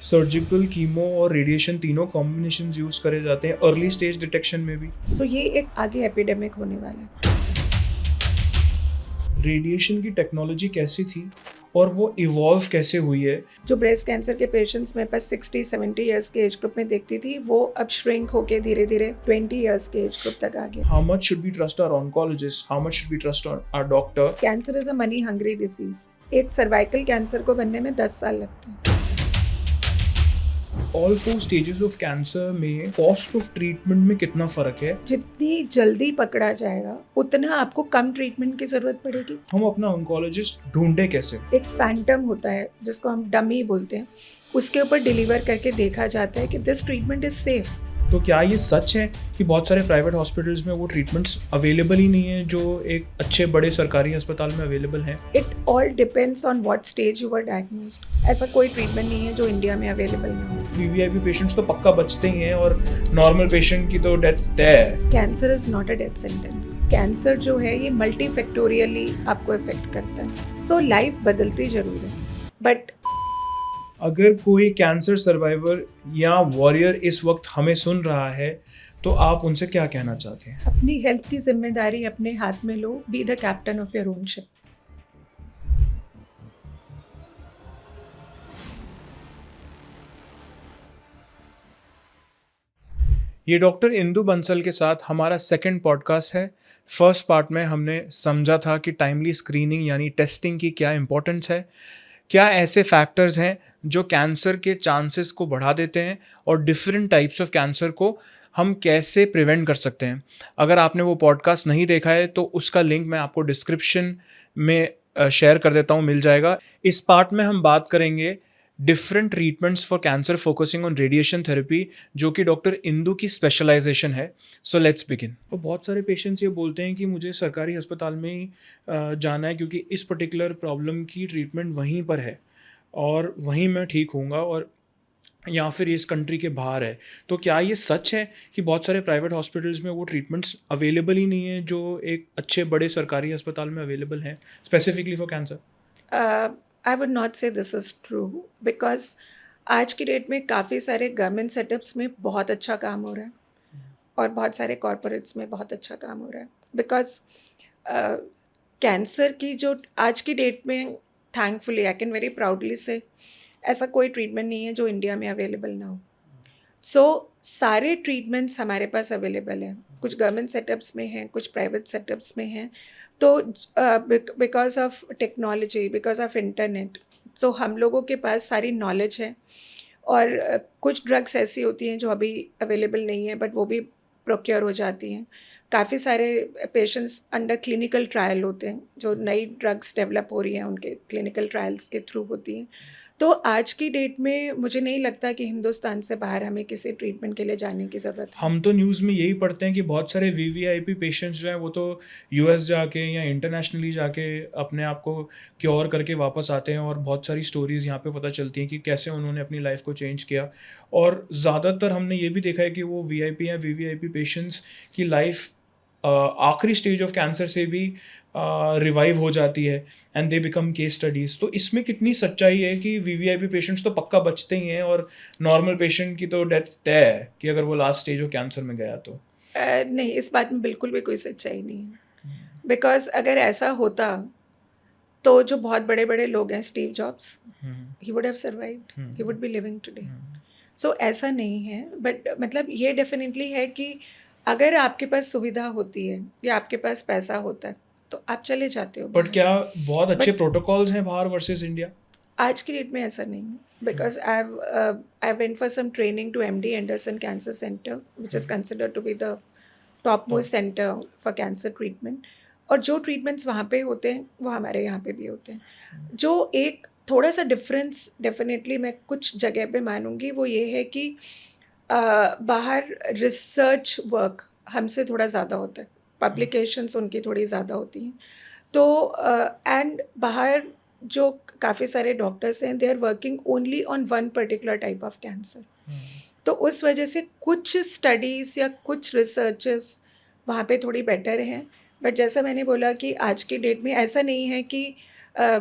Surgical, chemo और radiation तीनों combinations use करे जाते हैं अर्ली स्टेज डिटेक्शन में भी। सो ये एक आगे एपिडेमिक होने वाला है। रेडिएशन की टेक्नोलॉजी कैसी थी और वो इवॉल्व कैसे हुई है? जो ब्रेस्ट कैंसर के पेशेंट्स में बस 60-70 ईयर्स के एज ग्रुप में देखती थी, वो अब श्रिंक होके धीरे धीरे 20 ईयर्स के एज ग्रुप तक आ गया। How much should we trust our oncologist? How much should we trust our doctor? Cancer is a money hungry disease. एक सर्वाइकल कैंसर को बनने में 10 साल लगते हैं। ऑल 4 स्टेजेस ऑफ कैंसर में कॉस्ट ऑफ ट्रीटमेंट में कितना फ़र्क है? जितनी जल्दी पकड़ा जाएगा उतना आपको कम ट्रीटमेंट की जरूरत पड़ेगी। हम अपना ऑन्कोलॉजिस्ट ढूंढे कैसे? एक फैंटम होता है जिसको हम डमी बोलते हैं, उसके ऊपर डिलीवर करके देखा जाता है कि दिस ट्रीटमेंट इज सेफ। तो क्या ये सच है कि बहुत सारे प्राइवेट हॉस्पिटल्स में वो ट्रीटमेंट्स अवेलेबल ही नहीं है जो एक अच्छे बड़े सरकारी अस्पताल में अवेलेबल हैं? It all depends on what stage you were diagnosed. ऐसा कोई ट्रीटमेंट नहीं है जो इंडिया में अवेलेबल ना हो। वीवीआईपी पेशेंट्स तो पक्का बचते ही हैं और नॉर्मल पेशेंट की तो डेथ तय है। Cancer is not a death sentence. Cancer जो है ये मल्टीफैक्टोरियली आपको इफेक्ट करता है। सो लाइफ बदलती जरूर है, बट अगर कोई कैंसर सर्वाइवर या वॉरियर इस वक्त हमें सुन रहा है तो आप उनसे क्या कहना चाहते हैं? अपनी हेल्थ की जिम्मेदारी अपने हाथ में लो। Be the captain of your own ship. ये डॉक्टर इंदु बंसल के साथ हमारा सेकंड पॉडकास्ट है। फर्स्ट पार्ट में हमने समझा था कि टाइमली स्क्रीनिंग यानी टेस्टिंग की क्या इंपॉर्टेंस है, क्या ऐसे फैक्टर्स हैं जो कैंसर के चांसेस को बढ़ा देते हैं और डिफरेंट टाइप्स ऑफ कैंसर को हम कैसे प्रिवेंट कर सकते हैं। अगर आपने वो पॉडकास्ट नहीं देखा है तो उसका लिंक मैं आपको डिस्क्रिप्शन में शेयर कर देता हूँ, मिल जाएगा। इस पार्ट में हम बात करेंगे different treatments for cancer focusing on radiation therapy, जो कि डॉक्टर इंदु की स्पेशलाइजेशन है। So let's begin. और बहुत सारे पेशेंट्स ये बोलते हैं कि मुझे सरकारी अस्पताल में ही जाना है क्योंकि इस पर्टिकुलर प्रॉब्लम की ट्रीटमेंट वहीं पर है और वहीं मैं ठीक होऊंगा, और या फिर इस कंट्री के बाहर है। तो क्या ये सच है कि बहुत सारे प्राइवेट हॉस्पिटल्स में वो ट्रीटमेंट्स अवेलेबल ही नहीं है जो एक अच्छे बड़े सरकारी अस्पताल में अवेलेबल हैं specifically for cancer? I would not से दिस इज़ ट्रू, बिकॉज आज की डेट में काफ़ी सारे गवर्नमेंट सेटअप्स में बहुत अच्छा काम हो रहा है और बहुत सारे कॉरपोरेट्स में बहुत अच्छा काम हो रहा है। बिकॉज कैंसर की जो आज की डेट में, thankfully I can very proudly से, ऐसा कोई ट्रीटमेंट नहीं है जो इंडिया में अवेलेबल ना हो। सो सारे ट्रीटमेंट्स हमारे पास अवेलेबल हैं। कुछ गवर्नमेंट सेटअप्स में हैं, कुछ प्राइवेट सेटअप्स में हैं। तो because of technology, because of internet, तो हम लोगों के पास सारी नॉलेज है। और कुछ ड्रग्स ऐसी होती हैं जो अभी अवेलेबल नहीं है, बट वो भी प्रोक्योर हो जाती हैं। काफ़ी सारे पेशेंट्स अंडर क्लिनिकल ट्रायल होते हैं, जो नई ड्रग्स डेवलप हो रही हैं उनके क्लिनिकल ट्रायल्स के थ्रू होती हैं। तो आज की डेट में मुझे नहीं लगता कि हिंदुस्तान से बाहर हमें किसी ट्रीटमेंट के लिए जाने की ज़रूरत है। हम तो न्यूज़ में यही पढ़ते हैं कि बहुत सारे वीवीआईपी पेशेंट्स जो हैं वो तो यूएस जाके या इंटरनेशनली जाके अपने आप को क्योर करके वापस आते हैं, और बहुत सारी स्टोरीज़ यहाँ पे पता चलती हैं कि कैसे उन्होंने अपनी लाइफ को चेंज किया। और ज़्यादातर हमने ये भी देखा है कि वो वीआईपी या वीवीआईपी पेशेंट्स की लाइफ आखिरी स्टेज ऑफ कैंसर से भी रिवाइव हो जाती है and they become case studies. तो इसमें कितनी सच्चाई है कि वीवीआईपी पेशेंट्स तो पक्का बचते ही हैं और नॉर्मल पेशेंट की तो डेथ तय है कि अगर वो लास्ट स्टेज ऑफ कैंसर में गया तो? नहीं, इस बात में बिल्कुल भी कोई सच्चाई नहीं है। बिकॉज अगर ऐसा होता तो जो बहुत बड़े बड़े लोग हैं, Steve Jobs, he would have survived, he would be living today. So ऐसा नहीं है, बट मतलब ये डेफिनेटली है कि अगर आपके पास सुविधा होती है या आपके पास पैसा होता है तो आप चले जाते हो बट बाहर। क्या बहुत अच्छे But- प्रोटोकॉल्स हैं बाहर वर्सेस इंडिया? आज की डेट में ऐसा नहीं है, because I went for some training to MD Anderson cancer center, which is considered to be the top most center for cancer treatment. और जो ट्रीटमेंट्स वहाँ पे होते हैं वो हमारे यहाँ पे भी होते हैं। जो एक थोड़ा सा डिफरेंस डेफिनेटली मैं कुछ जगह पे मानूंगी, वो ये है कि बाहर रिसर्च वर्क हमसे थोड़ा ज़्यादा होता है, पब्लिकेशंस उनकी थोड़ी ज़्यादा होती हैं। तो एंड बाहर जो काफ़ी सारे डॉक्टर्स हैं, they are working only on one particular type of cancer. तो उस वजह से कुछ स्टडीज़ या कुछ रिसर्चेस वहाँ पे थोड़ी बेटर हैं। बट जैसा मैंने बोला कि आज की डेट में ऐसा नहीं है कि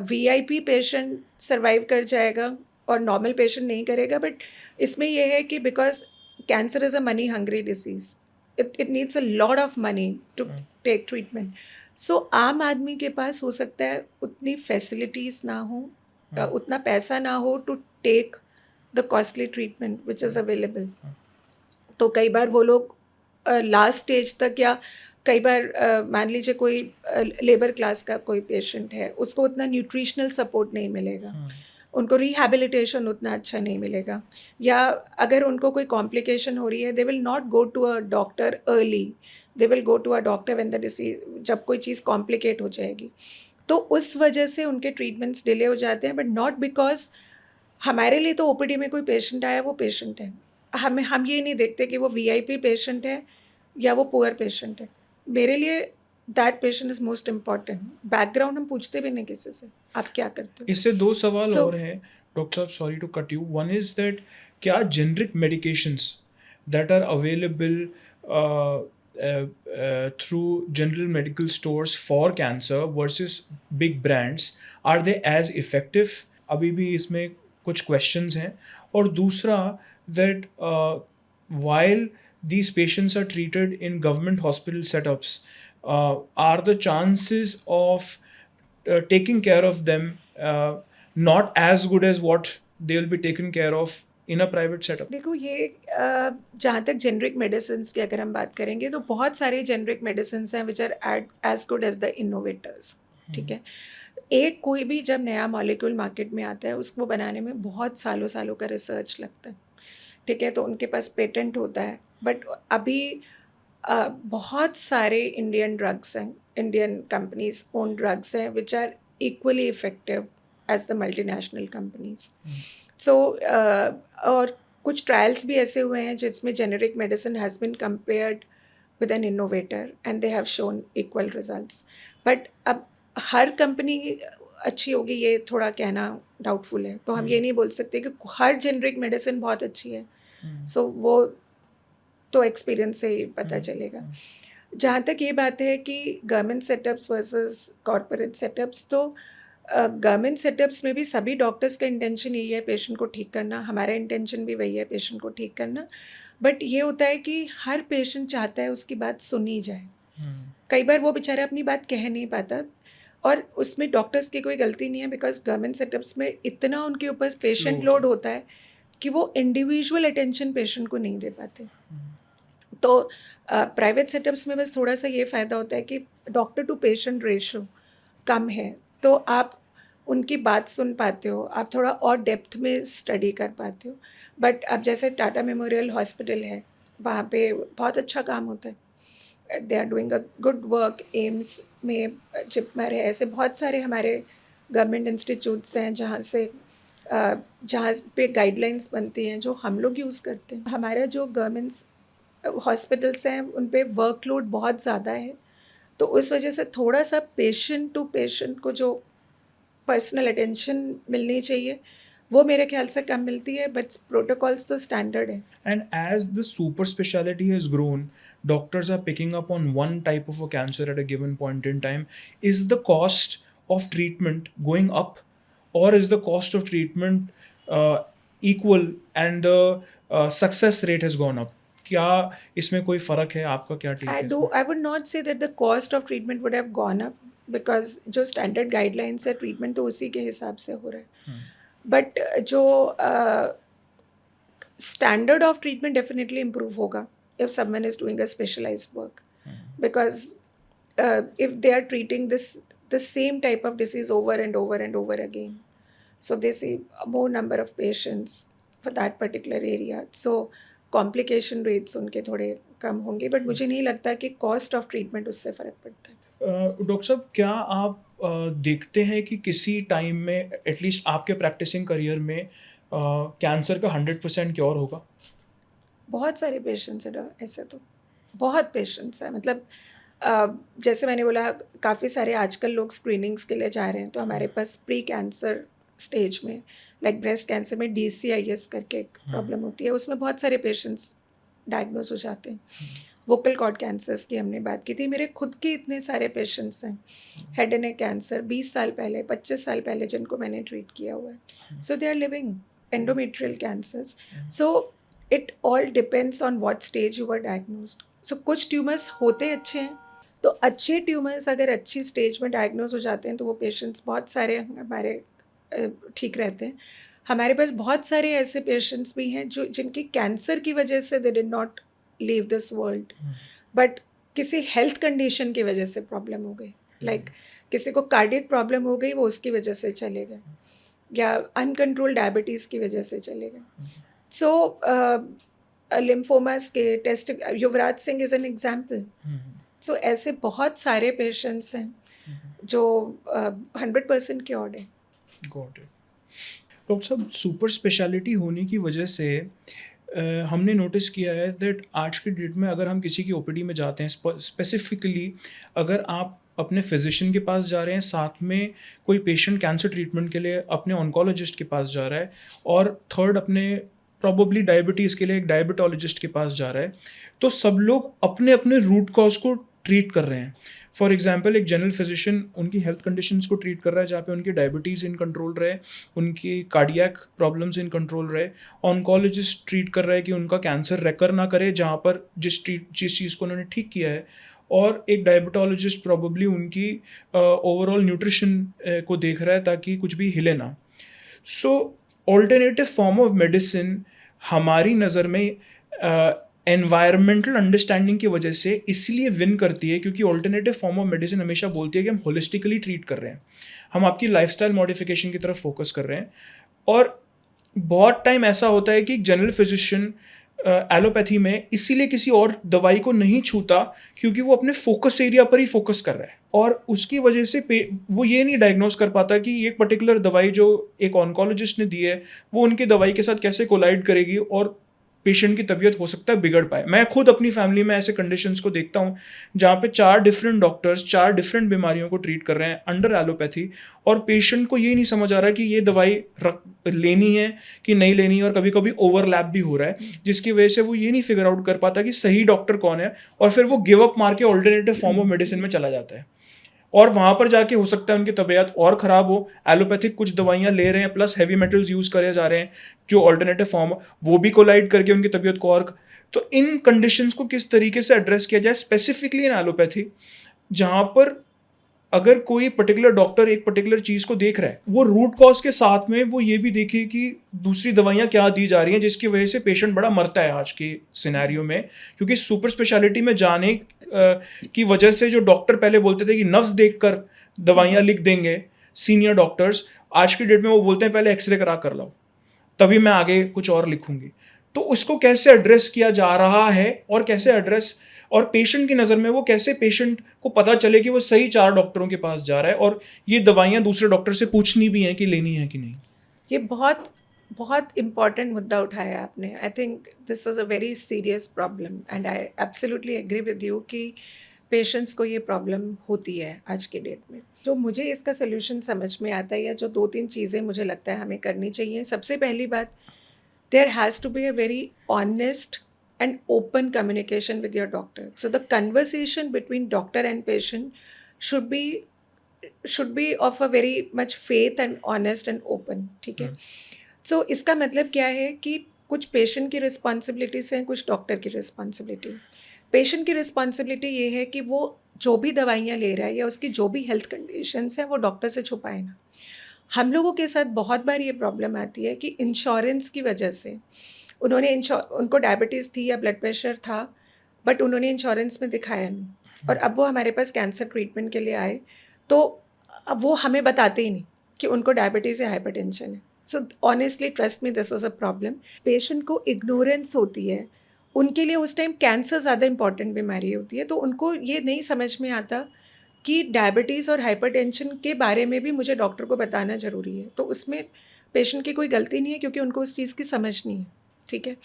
VIP पेशेंट सर्वाइव कर जाएगा और नॉर्मल पेशेंट नहीं करेगा. बट इसमें ये है कि because cancer is a money hungry disease, it needs a lot of money to take treatment. So आम आदमी के पास हो सकता है उतनी फैसिलिटीज़ ना हो, उतना पैसा ना हो to take the costly treatment which is available. तो कई बार वो लोग लास्ट स्टेज तक, या कई बार मान लीजिए कोई लेबर क्लास का कोई पेशेंट है, उसको उतना न्यूट्रिशनल सपोर्ट नहीं मिलेगा, उनको रिहैबिलिटेशन उतना अच्छा नहीं मिलेगा, या अगर उनको कोई कॉम्प्लिकेशन हो रही है, they will not go to a doctor early, they will go to a doctor when the disease, जब कोई चीज़ कॉम्प्लिकेट हो जाएगी. तो उस वजह से उनके ट्रीटमेंट्स डिले हो जाते हैं. बट नॉट बिकॉज हमारे लिए तो ओपीडी में कोई पेशेंट आया वो पेशेंट है, हम ये नहीं देखते कि वो वीआईपी पेशेंट है या वो पुअर पेशेंट है. मेरे लिए that patient is most important. Background हम पूछते भी नहीं किसी से, आप क्या करते हो. इससे दो सवाल So- और हैं डॉक्टर साहब, sorry to cut you. One is that क्या generic medications that are available through general medical stores for cancer versus big brands, are they as effective? अभी भी इसमें कुछ क्वेश्चंस हैं. और दूसरा, that while these patients are treated in government hospital setups, are the chances of taking care of them not as good as what they will be taken care of in a private setup? देखो ये जहाँ तक generic medicine की अगर हम बात करेंगे तो बहुत सारे जेनरिक मेडिसिन हैं which are as good as the innovators. ठीक है, एक कोई भी जब नया मॉलिक्यूल मार्केट में आता है उसको बनाने में बहुत सालों सालों का रिसर्च लगता है. ठीक है, तो उनके पास पेटेंट होता है. बट अभी बहुत सारे इंडियन ड्रग्स हैं, इंडियन कंपनीज ओन ड्रग्स हैं which are equally effective as the multinational companies. So और कुछ ट्रायल्स भी ऐसे हुए हैं जिसमें generic medicine has been compared with an innovator and they have shown equal results. But अब हर कंपनी अच्छी होगी ये थोड़ा कहना डाउटफुल है. तो हम ये नहीं बोल सकते कि हर जेनरिक मेडिसिन बहुत अच्छी है. सो वो तो एक्सपीरियंस से ही पता चलेगा. जहाँ तक ये बात है कि government setups versus corporate setups, तो गवर्नमेंट सेटअप्स में भी सभी डॉक्टर्स का इंटेंशन यही है पेशेंट को ठीक करना, हमारा इंटेंशन भी वही है पेशेंट को ठीक करना. बट ये होता है कि हर पेशेंट चाहता है उसकी बात सुनी जाए. कई बार वो बेचारा अपनी बात कह नहीं पाता और उसमें डॉक्टर्स की कोई गलती नहीं है, बिकॉज गवर्नमेंट सेटअप्स में इतना उनके ऊपर पेशेंट लोड होता है कि वो इंडिविजुअल अटेंशन पेशेंट को नहीं दे पाते. तो प्राइवेट सेटअप्स में बस थोड़ा सा ये फ़ायदा होता है कि डॉक्टर टू पेशेंट रेशो कम है, तो आप उनकी बात सुन पाते हो, आप थोड़ा और डेप्थ में स्टडी कर पाते हो. बट अब जैसे टाटा मेमोरियल हॉस्पिटल है, वहाँ पे बहुत अच्छा काम होता है, they are doing a good work. AIIMS में जिपमर है, ऐसे बहुत सारे हमारे गवर्नमेंट इंस्टीट्यूट्स हैं जहाँ पे गाइडलाइंस बनती हैं जो हम लोग यूज़ करते हैं. हमारा जो गवर्नमेंट्स हॉस्पिटल्स हैं उन पे वर्कलोड बहुत ज़्यादा है, तो उस वजह से थोड़ा सा पेशेंट टू पेशेंट को जो पर्सनल अटेंशन मिलनी चाहिए वो मेरे ख्याल से कम मिलती है. बट प्रोटोकॉल्स तो स्टैंडर्ड है. And as the super specialty has grown, doctors are picking up on one type of a cancer at a given point in time. Is the cost of treatment going up, or is the cost of treatment equal and the success rate has gone up? क्या इसमें कोई फ़र्क है? आपका क्या take है? I would not say that the cost of treatment would have gone up, because जो standard guidelines है ट्रीटमेंट तो उसी के हिसाब से हो रहा है. बट जो standard of treatment definitely improve hoga if someone is doing a specialized work, because if they are treating the same type of disease over and over and over again, so they see a more number of patients for that particular area, so complication rates उनके थोड़े कम होंगे. But मुझे नहीं लगता कि cost of treatment उससे फ़र्क पड़ता है. डॉक्टर साहब, क्या आप देखते हैं कि किसी टाइम में एटलीस्ट आपके प्रैक्टिसिंग करियर में कैंसर का 100% क्योर होगा? बहुत सारे पेशेंट्स हैं ऐसे, तो बहुत पेशेंट्स हैं. मतलब जैसे मैंने बोला काफ़ी सारे आजकल लोग स्क्रीनिंग्स के लिए जा रहे हैं, तो हमारे पास प्री कैंसर स्टेज में लाइक ब्रेस्ट कैंसर में DCIS करके एक प्रॉब्लम होती है, उसमें बहुत सारे पेशेंट्स डायग्नोज हो जाते हैं. वोकल कॉर्ड कैंसर्स की हमने बात की थी, मेरे खुद के इतने सारे पेशेंट्स हैं. हेड एंड नेक कैंसर 20 साल पहले 25 साल पहले जिनको मैंने ट्रीट किया हुआ है, so they are living. endometrial cancers. So it all depends on what stage you were diagnosed. So कुछ ट्यूमर्स होते अच्छे हैं, तो अच्छे ट्यूमर्स अगर अच्छी स्टेज में डायग्नोज हो जाते हैं तो वो पेशेंट्स बहुत सारे हमारे ठीक रहते हैं. हमारे पास बहुत सारे ऐसे पेशेंट्स भी हैं जो जिनकी कैंसर की वजह से they did not leave this world, but किसी हेल्थ कंडीशन की वजह से प्रॉब्लम हो गई. लाइक किसी को कार्डियक प्रॉब्लम हो गई, वो उसकी वजह से चले गए, या अनकंट्रोल डायबिटीज़ की वजह से चले गए. सो लिम्फोमास के test, Yuvraj Singh is an example. So ऐसे बहुत सारे पेशेंट्स हैं जो 100% क्योर्ड है. Got it. डॉक्टर साहब, सुपर स्पेशलिटी होने की वजह से हमने नोटिस किया है दैट आज की डेट में अगर हम किसी की ओपीडी में जाते हैं, स्पेसिफिकली अगर आप अपने फिजिशियन के पास जा रहे हैं, साथ में कोई पेशेंट कैंसर ट्रीटमेंट के लिए अपने ऑन्कोलॉजिस्ट के पास जा रहा है, और थर्ड अपने प्रॉबली डायबिटीज़ के लिए एक डायबिटोलॉजिस्ट के पास जा रहा है, तो सब लोग अपने अपने रूट कॉज को ट्रीट कर रहे हैं. फॉर एग्जांपल, एक जनरल फिजिशियन उनकी हेल्थ कंडीशंस को ट्रीट कर रहा है जहाँ पे उनकी डायबिटीज़ इन कंट्रोल रहे, उनकी कार्डियक प्रॉब्लम्स इन कंट्रोल रहे. ऑन्कोलॉजिस्ट ट्रीट कर रहा है कि उनका कैंसर रेकर ना करे जहाँ पर जिस चीज़ को उन्होंने ठीक किया है, और एक डायबिटोलॉजिस्ट प्रॉबली उनकी ओवरऑल न्यूट्रिशन को देख रहा है ताकि कुछ भी हिले ना. सो ऑल्टरनेटिव फॉर्म ऑफ मेडिसिन हमारी नज़र में एनवायरमेंटल अंडरस्टैंडिंग की वजह से इसलिए विन करती है क्योंकि ऑल्टरनेटिव फॉर्म ऑफ मेडिसिन हमेशा बोलती है कि हम होलिस्टिकली ट्रीट कर रहे हैं, हम आपकी लाइफस्टाइल मॉडिफिकेशन की तरफ फोकस कर रहे हैं. और बहुत टाइम ऐसा होता है कि जनरल फिजिशियन एलोपैथी में इसीलिए किसी और दवाई को नहीं छूता क्योंकि वो अपने फोकस एरिया पर ही फोकस कर रहा है, और उसकी वजह से वो ये नहीं डायग्नोज कर पाता कि एक पर्टिकुलर दवाई जो एक ऑन्कोलॉजिस्ट ने दी है वो उनकी दवाई के साथ कैसे कोलाइड करेगी और पेशेंट की तबीयत हो सकता है बिगड़ पाए. मैं खुद अपनी फैमिली में ऐसे कंडीशंस को देखता हूँ जहाँ पे 4 डिफरेंट डॉक्टर्स 4 डिफरेंट बीमारियों को ट्रीट कर रहे हैं अंडर एलोपैथी, और पेशेंट को ये नहीं समझ आ रहा कि ये दवाई लेनी है कि नहीं लेनी है, और कभी कभी ओवरलैप भी हो रहा है जिसकी वजह से वो ये नहीं फिगर आउट कर पाता कि सही डॉक्टर कौन है, और फिर वो गिव अप मार के ऑल्टरनेटिव फॉर्म ऑफ मेडिसिन में चला जाता है, और वहाँ पर जाके हो सकता है उनकी तबीयत और ख़राब हो. एलोपैथिक कुछ दवाइयाँ ले रहे हैं प्लस हैवी मेटल्स यूज़ करे जा रहे हैं जो ऑल्टरनेटिव फॉर्म, वो भी कोलाइड करके उनकी तबीयत को और. तो इन कंडीशंस को किस तरीके से एड्रेस किया जाए स्पेसिफिकली इन एलोपैथी, जहाँ पर अगर कोई पर्टिकुलर डॉक्टर एक पर्टिकुलर चीज़ को देख रहा है, वो रूट कॉज के साथ में वो ये भी देखे कि दूसरी दवाइयाँ क्या दी जा रही हैं जिसकी वजह से पेशेंट बड़ा मरता है आज के सिनेरियो में. क्योंकि सुपर स्पेशलिटी में जाने की वजह से जो डॉक्टर पहले बोलते थे कि नफ्स देखकर दवाइयाँ लिख देंगे, सीनियर डॉक्टर्स आज की डेट में वो बोलते हैं पहले एक्सरे करा कर लाओ तभी मैं आगे कुछ और लिखूंगी. तो उसको कैसे एड्रेस किया जा रहा है, और कैसे एड्रेस, और पेशेंट की नज़र में वो कैसे पेशेंट को पता चले कि वो सही 4 डॉक्टरों के पास जा रहा है और ये दवाइयाँ दूसरे डॉक्टर से पूछनी भी हैं कि लेनी है कि नहीं. ये बहुत बहुत इम्पॉर्टेंट मुद्दा उठाया आपने. I think this is a very serious problem and I absolutely agree with you कि पेशेंट्स को ये प्रॉब्लम होती है आज के डेट में. जो मुझे इसका सोल्यूशन समझ में आता है, या जो 2-3 चीज़ें मुझे लगता है हमें करनी चाहिए. सबसे पहली बात, there has to be a very honest and open communication with your doctor. So the conversation between doctor and patient should be of a very much faith and honest and open. ठीक है. So इसका मतलब क्या है कि कुछ patient की responsibilities हैं, कुछ डॉक्टर की रिस्पॉन्सिबिलिटी. पेशेंट की रिस्पॉन्सिबिलिटी ये है कि वो जो भी दवाइयाँ ले रहा है या उसकी जो भी हेल्थ कंडीशंस हैं वो डॉक्टर से छुपाए ना. हम लोगों के साथ बहुत बार ये प्रॉब्लम आती है कि इंश्योरेंस की वजह से उनको डायबिटीज़ थी या ब्लड प्रेशर था, बट उन्होंने इंश्योरेंस में दिखाया नहीं, और अब वो हमारे पास कैंसर ट्रीटमेंट के लिए आए तो अब वो हमें बताते ही नहीं कि उनको डायबिटीज़ या हाइपरटेंशन है. So honestly trust me, this is a problem. Patient को इग्नोरेंस होती है, उनके लिए उस टाइम कैंसर ज़्यादा इंपॉर्टेंट बीमारी होती है, तो उनको ये नहीं समझ में आता कि डायबिटीज़ और हाइपरटेंशन के बारे में भी मुझे डॉक्टर को बताना ज़रूरी है. तो उसमें पेशेंट की कोई गलती नहीं है क्योंकि उनको उस चीज़ की समझ नहीं है. ठीक है.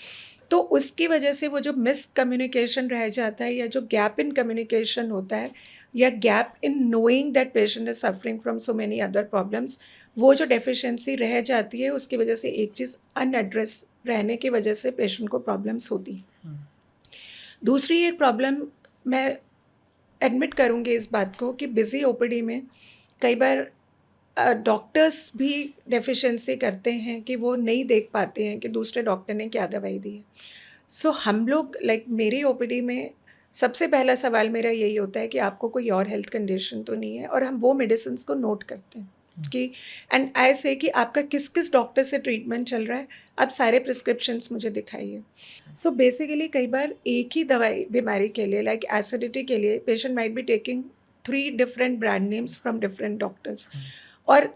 तो उसकी वजह से वो जो मिस कम्युनिकेशन रह जाता है, या जो गैप इन कम्युनिकेशन होता है, या gap in knowing that patient is suffering from so many other problems, वो जो डेफिशिएंसी रह जाती है उसकी वजह से एक चीज़ अनएड्रेस रहने की वजह से पेशेंट को प्रॉब्लम्स होती हैं. दूसरी एक प्रॉब्लम मैं एडमिट करूँगी इस बात को कि बिज़ी ओपीडी में कई बार डॉक्टर्स भी डेफिशिएंसी करते हैं कि वो नहीं देख पाते हैं कि दूसरे डॉक्टर ने क्या दवाई दी है। सो हम लोग लाइक मेरी ओपीडी में सबसे पहला सवाल मेरा यही होता है कि आपको कोई और हेल्थ कंडीशन तो नहीं है, और हम वो मेडिसिन्स को नोट करते हैं कि एंड आई से कि आपका किस किस डॉक्टर से ट्रीटमेंट चल रहा है, आप सारे प्रिस्क्रिप्शंस मुझे दिखाइए। सो बेसिकली कई बार एक ही दवाई बीमारी के लिए लाइक एसिडिटी के लिए patient might be taking 3 different brand names from different doctors, और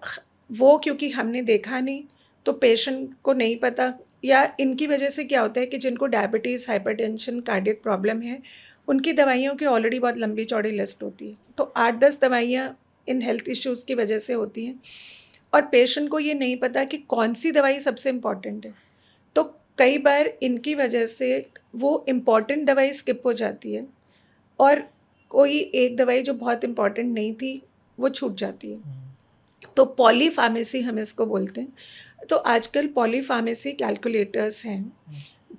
वो क्योंकि हमने देखा नहीं तो पेशेंट को नहीं पता, या इनकी वजह से क्या होता है कि जिनको डायबिटीज़, हाइपरटेंशन, कार्डियक प्रॉब्लम है, उनकी दवाइयों की ऑलरेडी बहुत लंबी चौड़ी लिस्ट होती है, तो 8-10 दवाइयाँ इन हेल्थ इश्यूज़ की वजह से होती हैं, और पेशेंट को ये नहीं पता कि कौन सी दवाई सबसे इम्पॉर्टेंट है। तो कई बार इनकी वजह से वो इम्पॉर्टेंट दवाई स्किप हो जाती है, और कोई एक दवाई जो बहुत इम्पॉर्टेंट नहीं थी वो छूट जाती है। तो पॉलीफार्मेसी हम इसको बोलते हैं। तो आजकल पॉलीफार्मेसी कैलकुलेटर्स हैं,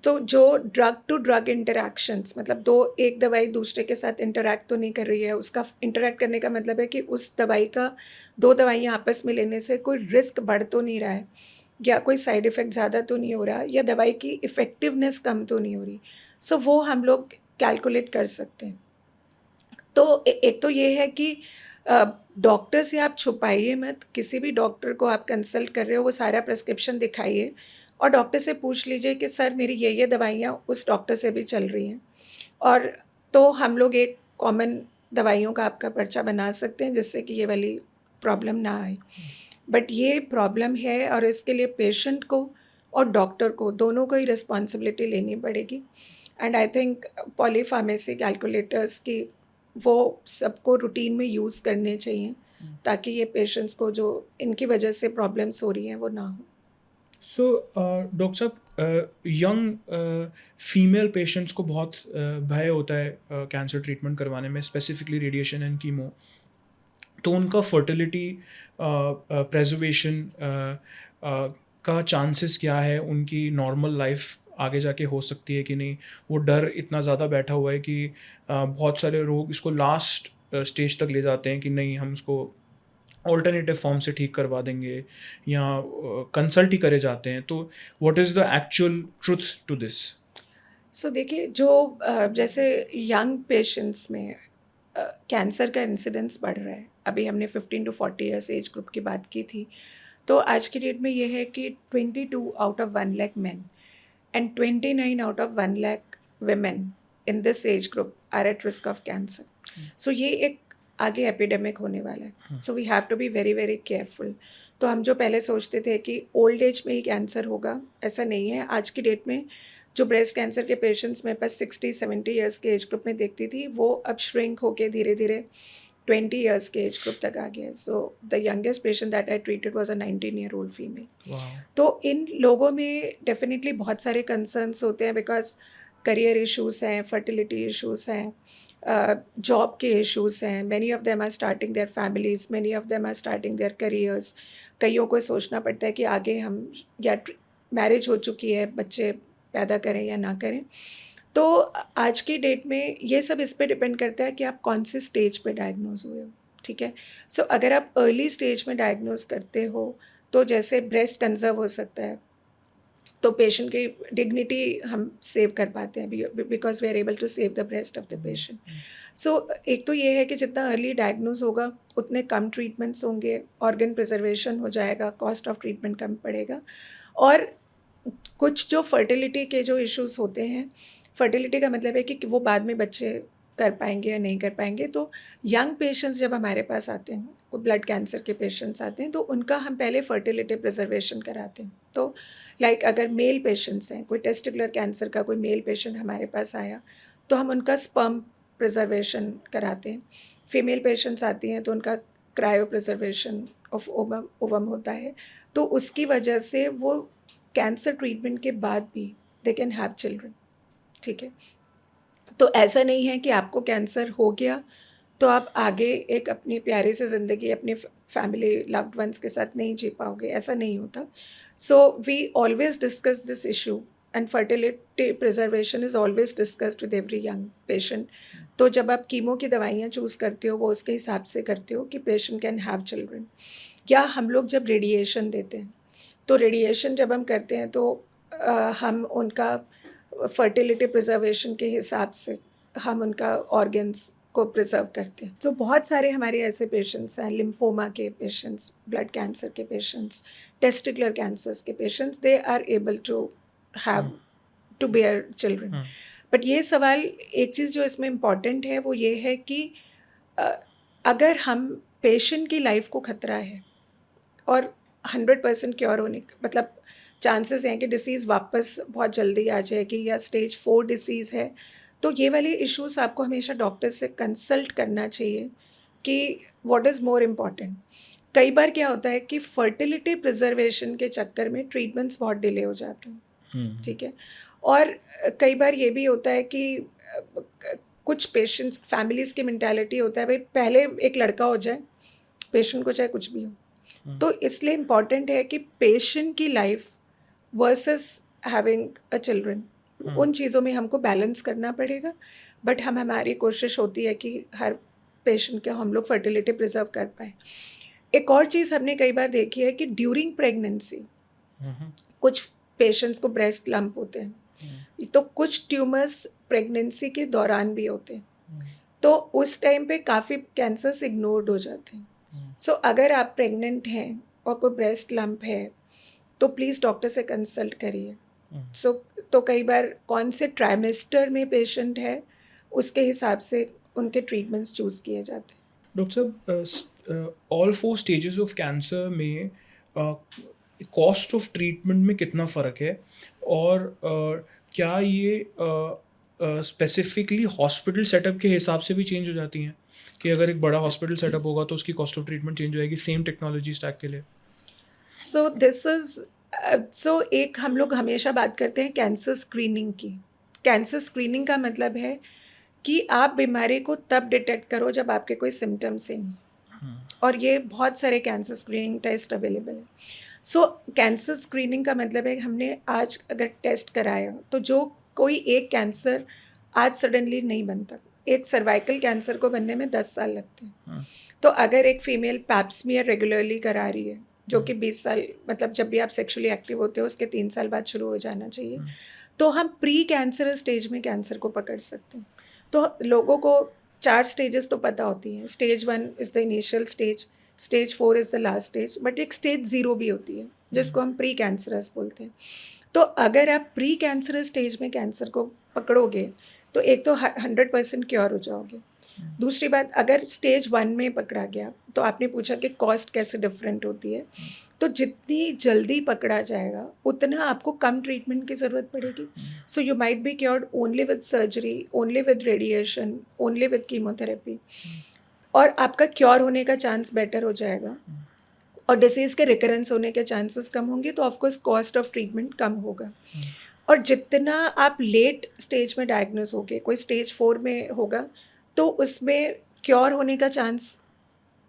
तो जो ड्रग टू ड्रग इंटरैक्शंस, मतलब एक दवाई दूसरे के साथ इंटरैक्ट तो नहीं कर रही है, उसका इंटरैक्ट करने का मतलब है कि उस दवाई का 2 दवाइयाँ आपस में लेने से कोई रिस्क बढ़ तो नहीं रहा है, या कोई साइड इफ़ेक्ट ज़्यादा तो नहीं हो रहा, या दवाई की इफ़ेक्टिवनेस कम तो नहीं हो रही। सो वो हम लोग कैलकुलेट कर सकते हैं। तो एक तो ये है कि डॉक्टर से आप छुपाइए मत, किसी भी डॉक्टर को आप कंसल्ट कर रहे हो वो सारा प्रिस्क्रिप्शन दिखाइए, और डॉक्टर से पूछ लीजिए कि सर मेरी ये दवाइयाँ उस डॉक्टर से भी चल रही हैं, और तो हम लोग एक कॉमन दवाइयों का आपका पर्चा बना सकते हैं जिससे कि ये वाली प्रॉब्लम ना आए। बट ये प्रॉब्लम है, और इसके लिए पेशेंट को और डॉक्टर को दोनों को ही रिस्पॉन्सिबिलिटी लेनी पड़ेगी। And I think polypharmacy calculators की वो सबको रूटीन में यूज़ करने चाहिए, ताकि ये पेशेंट्स को जो इनकी वजह से प्रॉब्लम्स हो रही हैं वो ना हो। सो डॉक्टर साहब, यंग फीमेल पेशेंट्स को बहुत भय होता है कैंसर ट्रीटमेंट करवाने में, स्पेसिफिकली रेडिएशन एंड कीमो, तो उनका फर्टिलिटी प्रेजर्वेशन का चांसेस क्या है, उनकी नॉर्मल लाइफ आगे जाके हो सकती है कि नहीं, वो डर इतना ज़्यादा बैठा हुआ है कि बहुत सारे लोग इसको लास्ट स्टेज तक ले जाते हैं कि नहीं हम उसको ऑल्टरनेटिव फॉर्म से ठीक करवा देंगे, या कंसल्ट ही करे जाते हैं। तो what is the actual truth to this? So देखिए, जो जैसे यंग पेशेंट्स में कैंसर का इंसिडेंस बढ़ रहा है, अभी हमने 15 to 40 ईयर्स एज ग्रुप की बात की थी, तो आज की डेट में ये है कि 22 out of 1 lakh man and 29 out of 1 lakh women in this age group are at risk of cancer. So ये एक आगे एपिडेमिक होने वाला है, so we have to be very very careful. तो हम जो पहले सोचते थे कि ओल्ड एज में ही कैंसर होगा, ऐसा नहीं है। आज की डेट में जो ब्रेस्ट कैंसर के पेशेंट्स मेरे पास 60-70 ईयर्स के एज ग्रुप में देखती थी, वो अब श्रिंक होके धीरे धीरे 20 ईयर्स के एज ग्रुप तक आ गया है। So the youngest patient that I treated was a 19-year-old female. तो इन लोगों में डेफिनेटली बहुत सारे कंसर्न्स होते हैं, बिकॉज करियर इश्यूज़ हैं, फर्टिलिटी इश्यूज़ हैं, जॉब के इश्यूज़ हैं, many of them are starting their families, many of them are starting their careers. कईयों को सोचना पड़ता है कि आगे हम या मैरिज हो चुकी है, बच्चे पैदा करें या ना करें। तो आज की डेट में ये सब इस पे डिपेंड करता है कि आप कौन से स्टेज पे डायग्नोज हुए हो, ठीक है। सो अगर आप अर्ली स्टेज में डायग्नोज करते हो, तो जैसे ब्रेस्ट कंजर्व हो सकता है, तो पेशेंट की डिग्निटी हम सेव कर पाते हैं, because we are able to save the breast of the patient. So एक तो ये है कि जितना अर्ली डायग्नोज होगा उतने कम ट्रीटमेंट्स होंगे, ऑर्गन प्रिजर्वेशन हो जाएगा, कॉस्ट ऑफ ट्रीटमेंट कम पड़ेगा। और कुछ जो फर्टिलिटी के जो इश्यूज़ होते हैं, फर्टिलिटी का मतलब है कि वो बाद में बच्चे कर पाएंगे या नहीं कर पाएंगे। तो यंग पेशेंट्स जब हमारे पास आते हैं, कोई ब्लड कैंसर के पेशेंट्स आते हैं, तो उनका हम पहले फर्टिलिटी प्रिजर्वेशन कराते हैं। तो लाइक अगर मेल पेशेंट्स हैं, कोई टेस्टिकुलर कैंसर का कोई मेल पेशेंट हमारे पास आया, तो हम उनका स्पर्म प्रिजर्वेशन कराते हैं। फीमेल पेशेंट्स आती हैं तो उनका क्रायो प्रिजर्वेशन ऑफ ओवम होता है। तो उसकी वजह से वो कैंसर ट्रीटमेंट के बाद भी दे कैन हैव चिल्ड्रन, ठीक है। तो ऐसा नहीं है कि आपको कैंसर हो गया तो आप आगे एक अपनी प्यारी सी ज़िंदगी अपनी फैमिली लव्ड वंस के साथ नहीं जी पाओगे, ऐसा नहीं होता। So we always discuss this issue, and fertility preservation is always discussed with every young patient. तो जब आप कीमो की दवाइयाँ चूज़ करते हो, वो उसके हिसाब से करते हो कि पेशेंट कैन हैव चिल्ड्रन। या हम लोग जब रेडिएशन देते हैं, तो रेडिएशन जब हम करते हैं तो हम उनका फर्टिलिटी प्रिजर्वेशन के हिसाब से हम उनका ऑर्गन्स को प्रिजर्व करते हैं। तो बहुत सारे हमारे ऐसे पेशेंट्स हैं, लिम्फोमा के पेशेंट्स, ब्लड कैंसर के पेशेंट्स, टेस्टिकुलर कैंसर्स के patients, they are able to have to bear children. But ये सवाल, एक चीज़ जो इसमें इम्पॉर्टेंट है वो ये है कि अगर हम पेशेंट की लाइफ को खतरा है और 100% क्योर होने का मतलब चांसेस हैं कि डिसीज़ वापस बहुत जल्दी आ जाएगी या स्टेज 4 डिसीज़ है, तो ये वाले इश्यूज़ आपको हमेशा डॉक्टर से कंसल्ट करना चाहिए कि व्हाट इज़ मोर इम्पॉर्टेंट। कई बार क्या होता है कि फर्टिलिटी प्रिजर्वेशन के चक्कर में ट्रीटमेंट्स बहुत डिले हो जाते हैं, ठीक है। और कई बार ये भी होता है कि कुछ पेशेंट्स, फैमिलीज़ की मेंटालिटी होता है भाई पहले एक लड़का हो जाए, पेशेंट को चाहे कुछ भी हो। तो इसलिए इम्पॉर्टेंट है कि पेशेंट की life versus having a children, उन चीज़ों में हमको बैलेंस करना पड़ेगा। बट हमारी कोशिश होती है कि हर पेशेंट का हम लोग फर्टिलिटी प्रिजर्व कर पाए। एक और चीज़ हमने कई बार देखी है कि ड्यूरिंग प्रेगनेंसी कुछ पेशेंट्स को ब्रेस्ट लंप होते हैं, तो कुछ ट्यूमर्स प्रेगनेंसी के दौरान भी होते हैं, तो उस टाइम पे काफ़ी कैंसर्स इग्नोर्ड हो जाते हैं। सो अगर आप प्रेग्नेंट हैं और कोई ब्रेस्ट लंप है तो प्लीज़ डॉक्टर से कंसल्ट करिए। तो कई बार कौन से ट्राइमेस्टर में पेशेंट है उसके हिसाब से उनके ट्रीटमेंट्स चूज़ किए जाते हैं। डॉक्टर साहब, ऑल 4 स्टेजेस ऑफ कैंसर में कॉस्ट ऑफ ट्रीटमेंट में कितना फ़र्क है, और क्या ये स्पेसिफिकली हॉस्पिटल सेटअप के हिसाब से भी चेंज हो जाती हैं, कि अगर एक बड़ा हॉस्पिटल सेटअप होगा तो उसकी कॉस्ट ऑफ ट्रीटमेंट चेंज हो जाएगी सेम टेक्नोलॉजी स्टैक के लिए? सो एक हम लोग हमेशा बात करते हैं कैंसर स्क्रीनिंग की। कैंसर स्क्रीनिंग का मतलब है कि आप बीमारी को तब डिटेक्ट करो जब आपके कोई सिम्टम्स ही नहीं, और ये बहुत सारे कैंसर स्क्रीनिंग टेस्ट अवेलेबल है। सो कैंसर स्क्रीनिंग का मतलब है हमने आज अगर टेस्ट कराया तो जो कोई एक कैंसर आज सडनली नहीं बनता। एक सर्वाइकल कैंसर को बनने में 10 साल लगते हैं। तो अगर एक फीमेल पैप्समियर रेगुलरली करा रही है, जो कि 20 साल मतलब जब भी आप सेक्सुअली एक्टिव होते हो उसके 3 साल बाद शुरू हो जाना चाहिए, तो हम प्री कैंसर स्टेज में कैंसर को पकड़ सकते हैं। तो लोगों को 4 स्टेजेस तो पता होती हैं। Stage 1 is the initial stage, stage 4 is the last stage, but एक स्टेज 0 भी होती है जिसको हम प्री कैंसरस बोलते हैं। तो अगर आप प्री कैंसरस स्टेज में कैंसर को पकड़ोगे तो एक तो 100% क्योर हो जाओगे। दूसरी बात, अगर स्टेज 1 में पकड़ा गया तो आपने पूछा कि कॉस्ट कैसे डिफरेंट होती है, तो जितनी जल्दी पकड़ा जाएगा उतना आपको कम ट्रीटमेंट की ज़रूरत पड़ेगी। So you might be cured only with surgery, only with radiation, only with chemotherapy, और आपका क्योर होने का चांस बेटर हो जाएगा और डिसीज़ के रिकरेंस होने के चांसेस कम होंगे, तो ऑफकोर्स कॉस्ट ऑफ ट्रीटमेंट कम होगा। और जितना आप लेट स्टेज में डायग्नोज होगे, कोई स्टेज 4 में होगा, तो उसमें क्योर होने का चांस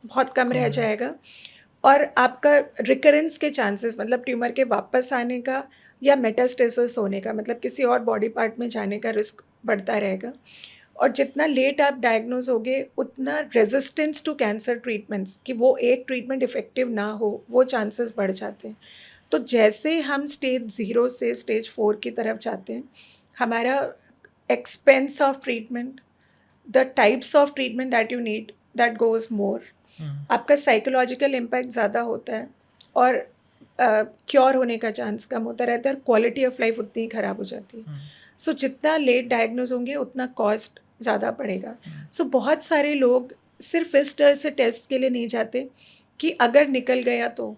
बहुत कम रह जाएगा, और आपका रिकरेंस के चांसेस मतलब ट्यूमर के वापस आने का या मेटास्टेसिस होने का मतलब किसी और बॉडी पार्ट में जाने का रिस्क बढ़ता रहेगा। और जितना लेट आप डायग्नोज होगे उतना रेजिस्टेंस टू कैंसर ट्रीटमेंट्स, कि वो एक ट्रीटमेंट इफ़ेक्टिव ना हो, वो चांसेस बढ़ जाते हैं। तो जैसे हम स्टेज 0 से स्टेज 4 की तरफ जाते हैं, हमारा expense of treatment, the types of treatment that you need, that goes more, आपका साइकोलॉजिकल इम्पैक्ट ज़्यादा होता है, और क्योर होने का चांस कम होता रहता है, और क्वालिटी ऑफ लाइफ उतनी ही ख़राब हो जाती है। सो जितना लेट डायग्नोज होंगे उतना कॉस्ट ज़्यादा पड़ेगा। सो बहुत सारे लोग सिर्फ इस तरह से टेस्ट के लिए नहीं जाते कि अगर निकल गया तो।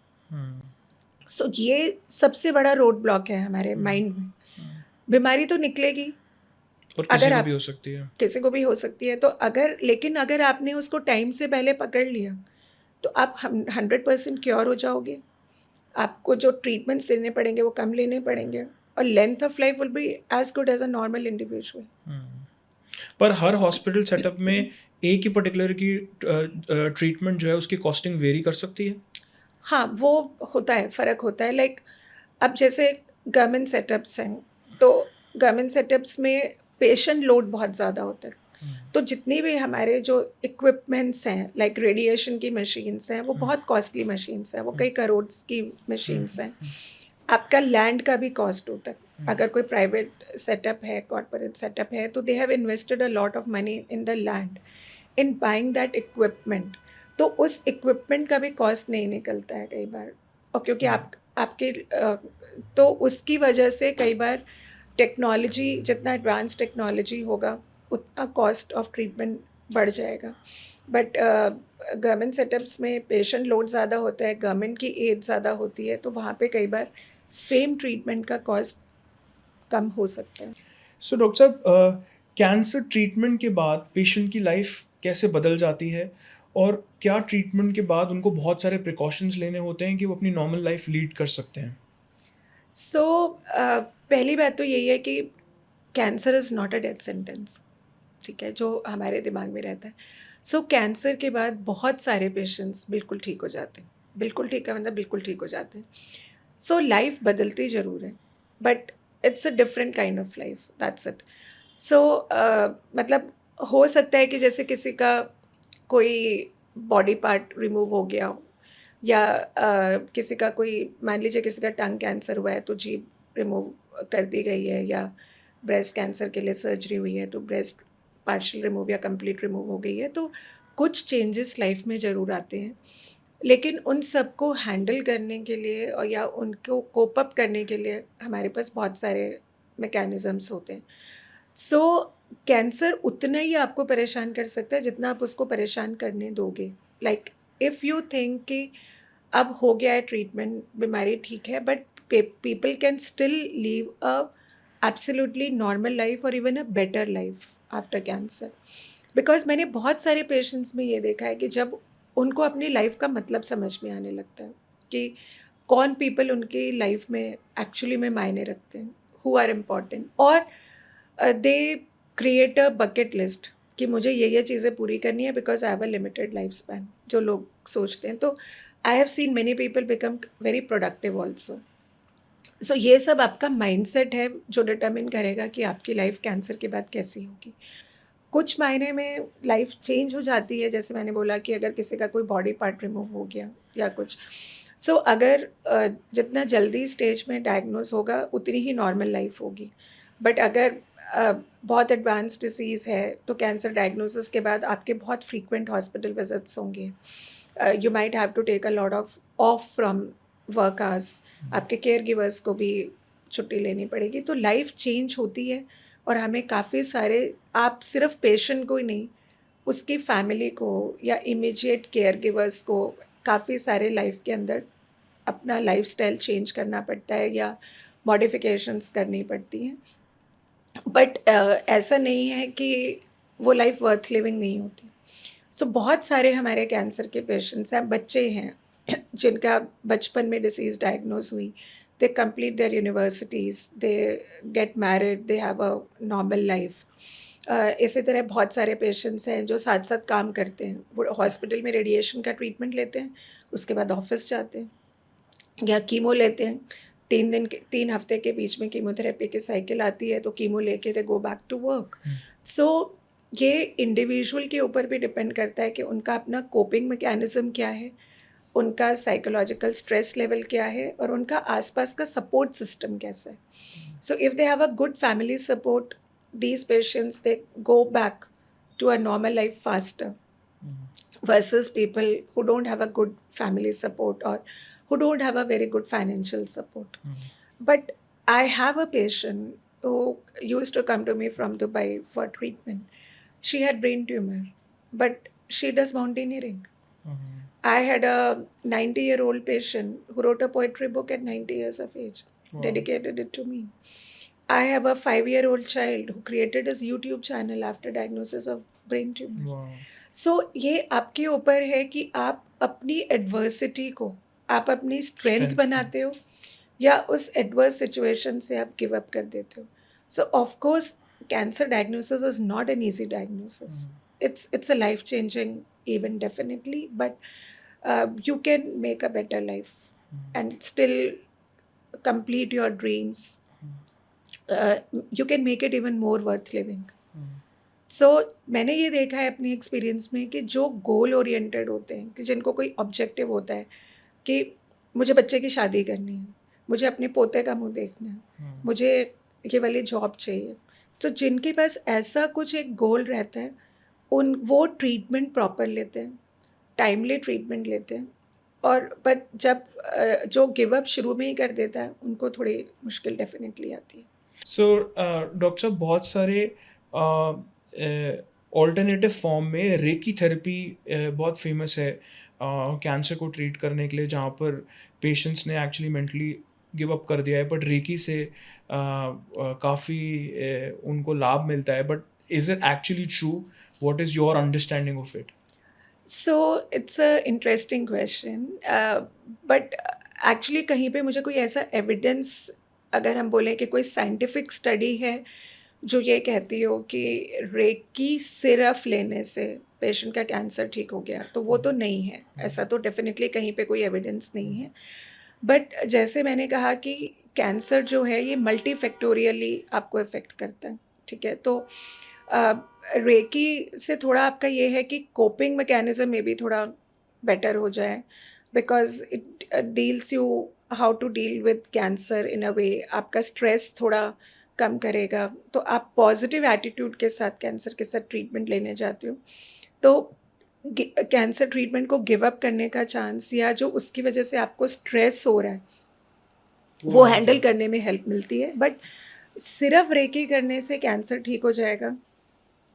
सो ये सबसे बड़ा रोड ब्लॉक है हमारे माइंड में। बीमारी तो निकलेगी, और किसी को भी हो सकती है, किसी को भी हो सकती है, तो लेकिन अगर आपने उसको टाइम से पहले पकड़ लिया तो आप 100% क्योर हो जाओगे। आपको जो ट्रीटमेंट्स लेने पड़ेंगे वो कम लेने पड़ेंगे, और length of life will be as good as a normal individual. पर हर हॉस्पिटल सेटअप में एक ही पर्टिकुलर की ट्रीटमेंट जो है उसकी कॉस्टिंग वेरी कर सकती है? हाँ, वो होता है, फ़र्क होता है। लाइक अब जैसे गवर्नमेंट सेटअप्स हैं, तो गवर्नमेंट सेटअप्स में पेशेंट लोड बहुत ज़्यादा होता है। तो जितनी भी हमारे जो इक्विपमेंट्स हैं, लाइक रेडिएशन की मशीन्स हैं, वो बहुत कॉस्टली मशीन्स हैं, वो कई करोड़ की मशीन्स हैं. आपका लैंड का भी कॉस्ट होता है. अगर कोई प्राइवेट सेटअप है, कॉर्पोरेट सेटअप है, तो they have invested a lot of money in the land, in buying that equipment. तो उस इक्विपमेंट का भी कॉस्ट नहीं निकलता है कई बार. और क्योंकि आपके तो उसकी वजह से कई बार टेक्नोलॉजी, जितना एडवांस टेक्नोलॉजी होगा उतना कॉस्ट ऑफ ट्रीटमेंट बढ़ जाएगा. बट गवर्नमेंट सेटअप्स में पेशेंट लोड ज़्यादा होता है, गवर्नमेंट की एड ज़्यादा होती है, तो वहाँ पे कई बार सेम ट्रीटमेंट का कॉस्ट कम हो सकता है. सो डॉक्टर साहब, कैंसर ट्रीटमेंट के बाद पेशेंट की लाइफ कैसे बदल जाती है, और क्या ट्रीटमेंट के बाद उनको बहुत सारे प्रिकॉशंस लेने होते हैं कि वो अपनी नॉर्मल लाइफ लीड कर सकते हैं? सो पहली बात तो यही है कि cancer is not a death sentence. ठीक है, जो हमारे दिमाग में रहता है. सो कैंसर के बाद बहुत सारे पेशेंट्स बिल्कुल ठीक हो जाते हैं. बिल्कुल ठीक है मतलब बिल्कुल ठीक हो जाते हैं. सो लाइफ बदलती ज़रूर है, but it's a different kind of life, that's it. So मतलब हो सकता है कि जैसे किसी का कोई बॉडी पार्ट रिमूव हो गया हो, या किसी का कोई, मान लीजिए किसी का टंग कैंसर हुआ है तो जीभ रिमूव कर दी गई है, या ब्रेस्ट कैंसर के लिए सर्जरी हुई है तो ब्रेस्ट पार्शियल रिमूव या कंप्लीट रिमूव हो गई है. तो कुछ चेंजेस लाइफ में ज़रूर आते हैं, लेकिन उन सबको हैंडल करने के लिए और या उनको कोप अप करने के लिए हमारे पास बहुत सारे मैकेनिज़म्स होते हैं. सो कैंसर उतना ही आपको परेशान कर सकता है जितना आप उसको परेशान करने दोगे. लाइक इफ़ यू थिंक कि अब हो गया है ट्रीटमेंट, बीमारी ठीक है, but people can still live a absolutely normal life और even a better life after cancer. Because मैंने बहुत सारे पेशेंट्स में ये देखा है कि जब उनको अपनी लाइफ का मतलब समझ में आने लगता है कि कौन पीपल उनकी लाइफ में एक्चुअली में मायने रखते हैं, हु आर इम्पॉर्टेंट, और they create a bucket list कि मुझे ये चीज़ें पूरी करनी है because I have a limited life span, जो लोग सोचते हैं. तो I have seen many people become very productive also. So ये सब आपका माइंडसेट है जो डिटर्मिन करेगा कि आपकी लाइफ कैंसर के बाद कैसी होगी. कुछ मायने में लाइफ चेंज हो जाती है, जैसे मैंने बोला कि अगर किसी का कोई बॉडी पार्ट रिमूव हो गया या कुछ. सो अगर जितना जल्दी स्टेज में डायग्नोज होगा उतनी ही नॉर्मल लाइफ होगी. बट अगर बहुत एडवांस डिसीज़ है तो कैंसर डायग्नोसिस के बाद आपके बहुत फ्रीक्वेंट हॉस्पिटल विजिट्स होंगे. You might have to take a lot of from work hours. आपके केयर गिवर्स को भी छुट्टी लेनी पड़ेगी. तो लाइफ चेंज होती है, और हमें काफ़ी सारे, आप सिर्फ पेशेंट को ही नहीं, उसकी फैमिली को या इमीडिएट केयर गिवर्स को काफ़ी सारे लाइफ के अंदर अपना लाइफस्टाइल चेंज करना पड़ता है या मॉडिफिकेशंस करनी पड़ती हैं. बट ऐसा नहीं है कि वो लाइफ वर्थ लिविंग नहीं होती. सो बहुत सारे हमारे कैंसर के पेशेंट्स हैं, बच्चे हैं जिनका बचपन में डिसीज़ डायग्नोज हुई, they complete their universities, they get married, they have a normal life. इसी तरह बहुत सारे पेशेंट्स हैं जो साथ साथ काम करते हैं. वो हॉस्पिटल में रेडिएशन का ट्रीटमेंट लेते हैं, उसके बाद ऑफिस जाते हैं या कीमो लेते हैं. 3 हफ्ते के बीच में कीमोथेरेपी की साइकिल आती है तो कीमो लेके दे गो बैक टू वर्क. सो ये इंडिविजुअल के ऊपर भी डिपेंड करता है कि उनका अपना कोपिंग मैकेनिज़्म क्या है, उनका साइकोलॉजिकल स्ट्रेस लेवल क्या है, और उनका आसपास का सपोर्ट सिस्टम कैसा है. So if they have a good family support, these patients, they go back to a normal life faster versus people who don't have a good family support or who don't have a very good financial support. But I have a patient who used to come to me from Dubai for treatment. She had brain tumor, but she does mountaineering. I had a 90-year-old patient who wrote a poetry book at 90 years of age, dedicated it to me. I have a 5-year-old child who created his YouTube channel after diagnosis of brain tumor. So ये आपके ऊपर है कि आप अपनी adversity को आप अपनी स्ट्रेंथ बनाते हो या उस एडवर्स सिचुएशन से आप गिव अप कर देते हो. सो of course cancer diagnosis is not an easy diagnosis. It's a life changing event definitely, but you can make a better life and still complete your dreams. You can make it even more worth living. सो मैंने ये देखा है अपनी experience में कि जो goal oriented होते हैं, कि जिनको कोई ऑब्जेक्टिव होता है कि मुझे बच्चे की शादी करनी है, मुझे अपने पोते का मुंह देखना है, मुझे ये वाली जॉब चाहिए, तो जिनके पास ऐसा कुछ एक गोल रहता है वो ट्रीटमेंट प्रॉपर लेते हैं, टाइमली ट्रीटमेंट लेते हैं। और बट जब जो गिव अप शुरू में ही कर देता है उनको थोड़ी मुश्किल डेफिनेटली आती है। सो डॉक्टर साहब, बहुत सारे ऑल्टरनेटिव फॉर्म में रेकी थेरेपी बहुत फेमस है कैंसर को ट्रीट करने के लिए, जहाँ पर पेशेंट्स ने एक्चुअली मेंटली गिव अप कर दिया है, बट रेकी से काफ़ी उनको लाभ मिलता है। But is it actually true? What is your understanding of it? So it's a interesting question, but actually कहीं पे मुझे कोई ऐसा एविडेंस, अगर हम बोलें कि कोई साइंटिफिक स्टडी है जो ये कहती हो कि रेकी सिर्फ लेने से पेशेंट का कैंसर ठीक हो गया, तो वो तो नहीं है। ऐसा तो डेफिनेटली कहीं पे कोई एविडेंस नहीं है। बट जैसे मैंने कहा कि कैंसर जो है ये मल्टीफैक्टोरियली आपको इफ़ेक्ट करता है, ठीक है। तो रेकी से थोड़ा आपका ये है कि कोपिंग मैकेनिज्म में भी थोड़ा बेटर हो जाए, because it deals you how to deal with cancer in a way, आपका स्ट्रेस थोड़ा कम करेगा। तो आप पॉजिटिव एटीट्यूड के साथ कैंसर के साथ ट्रीटमेंट लेने जाते हो तो कैंसर ट्रीटमेंट को गिव अप करने का चांस, या जो उसकी वजह से आपको स्ट्रेस हो रहा है वो हैंडल करने में हेल्प मिलती है। बट सिर्फ रेकी करने से कैंसर ठीक हो जाएगा,